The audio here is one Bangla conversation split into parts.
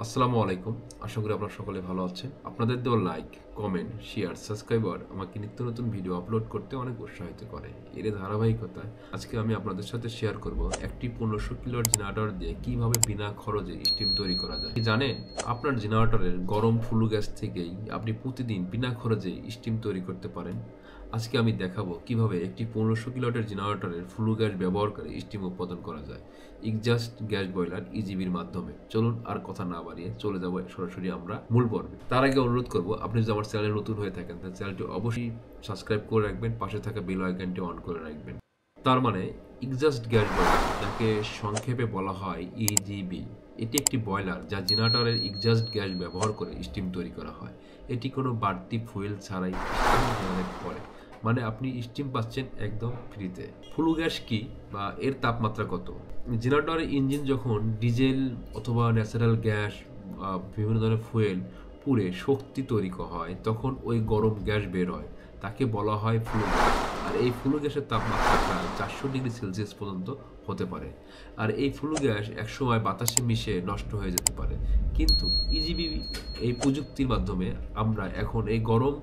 আসসালামু আলাইকুম। আশা করি আপনারা সকলে ভালো আছেন। আপনাদের দেওয়া লাইক, কমেন্ট, শেয়ার, সাবস্ক্রাইবার আমাকে নিত্য নতুন ভিডিও আপলোড করতে অনেক উৎসাহিত করে। এর ধারাবাহিকতায় আজকে আমি আপনাদের সাথে শেয়ার করব একটি 1500 কিলোওয়াট জেনারেটর দিয়ে কিভাবে বিনা খরচে স্টিম তৈরি করা যায়। কি জানেন, আপনার জেনারেটরের গরম ফ্লু গ্যাস থেকেই আপনি প্রতিদিন বিনা খরচে স্টিম তৈরি করতে পারেন। আজকে আমি দেখাবো কিভাবে একটি 1500 কিলোওয়াটের জেনারেটরের ফ্লু গ্যাস ব্যবহার করে স্টিম উৎপাদন করা যায় এক্সজস্ট গ্যাস বয়লার ইজিবির মাধ্যমে। চলুন আর কথা না বাড়িয়ে চলে যাব সরাসরি আমরা মূল পর্বে। তার আগে অনুরোধ করব, আপনি যদি আমার চ্যানেলে নতুন হয়ে থাকেন তাহলে চ্যানেলটি অবশ্যই সাবস্ক্রাইব করে রাখবেন, পাশে থাকা বেল আইকনটি অন করে রাখবেন। তার মানে এক্সজস্ট গ্যাস বয়লার, যাকে সংক্ষেপে বলা হয় ইজিবি, এটি একটি বয়লার যা জেনারেটরের এক্সজস্ট গ্যাস ব্যবহার করে স্টিম তৈরি করা হয়। এটি কোনো বাড়তি ফুয়েল ছাড়াই স্টিম জেনারেট করে, মানে আপনি স্টিম পাচ্ছেন একদম ফ্রিতে। ফ্লু গ্যাস কি বা এর তাপমাত্রা কত? জেনারেটরের ইঞ্জিন যখন ডিজেল অথবা ন্যাচারাল গ্যাস বিভিন্ন ধরনের ফুয়েল পুড়ে শক্তি তৈরি হয়, তখন ওই গরম গ্যাস বের হয়, তাকে বলা হয় ফ্লু গ্যাস। আর এই ফ্লু গ্যাসের তাপমাত্রা প্রায় 400 ডিগ্রি সেলসিয়াস পর্যন্ত হতে পারে। আর এই ফ্লু গ্যাস একসময় বাতাসে মিশে নষ্ট হয়ে যেতে পারে, কিন্তু ইজিবি এই প্রযুক্তির মাধ্যমে আমরা এখন এই গরম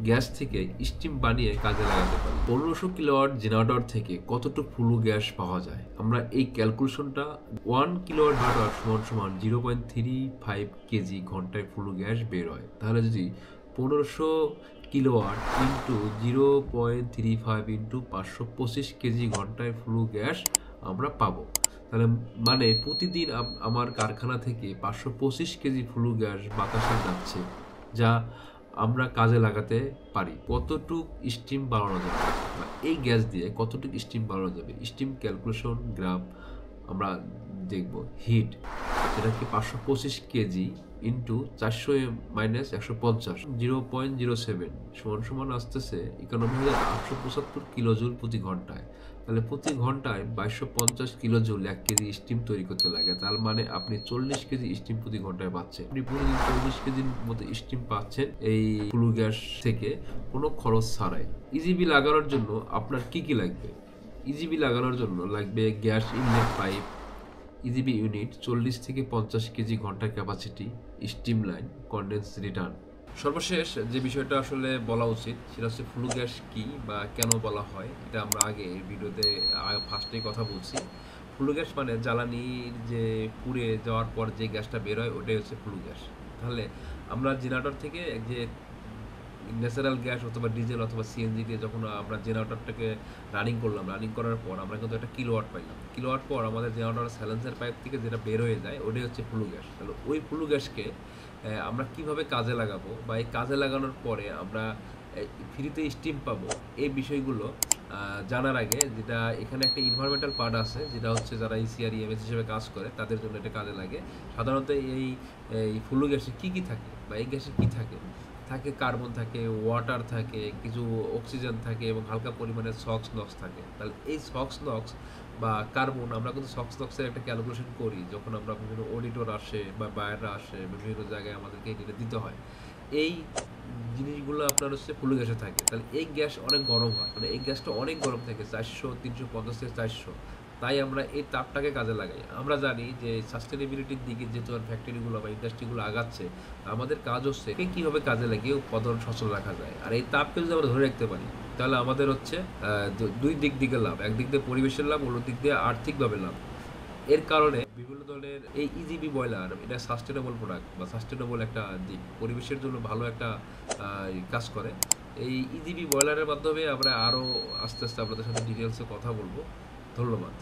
গ্যাস থেকে স্টিম বানিয়ে কাজে লাগাতে পারি। 1500 কিলোওয়াট জেনারেটর থেকে কতটুকু ফ্লু গ্যাস পাওয়া যায়, আমরা এই ক্যালকুলেশনটা 1 কিলোওয়াট ওয়াটার সমান 0.35 কেজি ঘন্টায় ফ্লু গ্যাস বের হয়। তাহলে যদি 1500 কিলোওয়াট ইন্টু 0.35 ইন্টু 525 কেজি ঘন্টায় ফ্লু গ্যাস আমরা পাবো, তাহলে মানে প্রতিদিন আমার কারখানা থেকে 525 কেজি ফ্লু গ্যাস বাতাসে যাচ্ছে, যা আমরা কাজে লাগাতে পারি। কতটুক স্টিম বাড়ানো যাবে বা এই গ্যাস দিয়ে কতটুক স্টিম বাড়ানো যাবে, স্টিম ক্যালকুলেশন গ্রাফ আমরা দেখব। হিট, যেটাকে 525 কেজি ইন্টু 400 মাইনাস 150, 0.07 সমান আসতেছে 91,875 কিলোজুল প্রতি ঘন্টায়। তাহলে প্রতি ঘন্টায় 2250 কিলোজুল 1 কেজি স্টিম তৈরি করতে লাগে। তার মানে আপনি 40 কেজি স্টিম প্রতি ঘন্টায় পাচ্ছেন। আপনি প্রতিদিন 40 কেজির মতো স্টিম পাচ্ছেন এই ফ্লু গ্যাস থেকে, কোনো খরচ ছাড়াই। ইজিবি লাগানোর জন্য আপনার কি কি লাগবে? ইজিবি লাগানোর জন্য লাগবে gas inlet pipe, EGB unit, 40 থেকে 50 কেজি ঘন্টা capacity, steam line, condense return. সর্বশেষ যে বিষয়টা আসলে বলা উচিত সেটা হচ্ছে ফ্লু গ্যাস কি বা কেন বলা হয়, এটা আমরা আগে এই ভিডিওতে ফার্স্টেই কথা বলছি। ফ্লু গ্যাস মানে জ্বালানির যে পুড়ে যাওয়ার পর যে গ্যাসটা বের হয় ওটাই হচ্ছে ফ্লু গ্যাস। তাহলে আমরা জেনারেটর থেকে যে ন্যাচারাল গ্যাস অথবা ডিজেল অথবা সিএনজি দিয়ে যখন আমরা জেনারেটরটাকে রানিং করলাম, রানিং করার পর আমরা কিন্তু একটা কিলোওয়াট পাইলাম। কিলোওয়াট পর আমাদের জেনারেটর স্যালেন্সার পাইপ থেকে যেটা বের হয়ে যায় ওটাই হচ্ছে ফ্লু গ্যাস। তাহলে ওই ফ্লু গ্যাসকে আমরা কিভাবে কাজে লাগাবো বা এই কাজে লাগানোর পরে আমরা ফ্রিতে স্টিম পাবো, এই বিষয়গুলো জানার আগে, যেটা এখানে একটা ইনভারমেন্টাল পার্ট আছে, যেটা হচ্ছে যারা ইসিআর ইএমএস হিসেবে কাজ করে তাদের জন্য এটা কাজে লাগে। সাধারণত এই ফ্লু গ্যাসে কী কী থাকে বা এই গ্যাসে কী থাকে? থাকে কার্বন থাকে, ওয়াটার থাকে, কিছু অক্সিজেন থাকে এবং হালকা পরিমাণে সক্স নক্স থাকে। তাহলে এই সক্স নক্স বা কার্বন, আমরা কিন্তু সক্স নক্সের একটা ক্যালকুলেশন করি যখন আমরা বিভিন্ন অডিটর আসে বা বায়াররা আসে, বিভিন্ন জায়গায় আমাদেরকে এটা দিতে হয়। এই জিনিসগুলো আপনার হচ্ছে ফ্লু গ্যাসে থাকে। তাহলে এই গ্যাস অনেক গরম হয়, মানে এই গ্যাসটা অনেক গরম থাকে, 400, 350 থেকে 400। তাই আমরা এই তাপটাকে কাজে লাগাই। আমরা জানি যে সাস্টেনেবিলিটির দিকে যেহেতু ফ্যাক্টরিগুলো বা ইন্ডাস্ট্রিগুলো আগাচ্ছে, আমাদের কাজ হচ্ছে কীভাবে কাজে লাগিয়ে উৎপাদন সচল রাখা যায়। আর এই তাপকে যদি আমরা ধরে রাখতে পারি তাহলে আমাদের হচ্ছে দুই দিক থেকে লাভ, একদিক দিয়ে পরিবেশের লাভ, অন্য দিক দিয়ে আর্থিকভাবে লাভ। এর কারণে বিভিন্ন ধরনের এই ইজিবি বয়লার, এটা সাস্টেনেবল প্রোডাক্ট বা সাস্টেনেবল একটা দিক, পরিবেশের জন্য ভালো একটা কাজ করে। এই ইজিবি বয়লারের মাধ্যমে আমরা আরও আস্তে আস্তে আপনাদের সাথে ডিটেলসে কথা বলবো। ধন্যবাদ।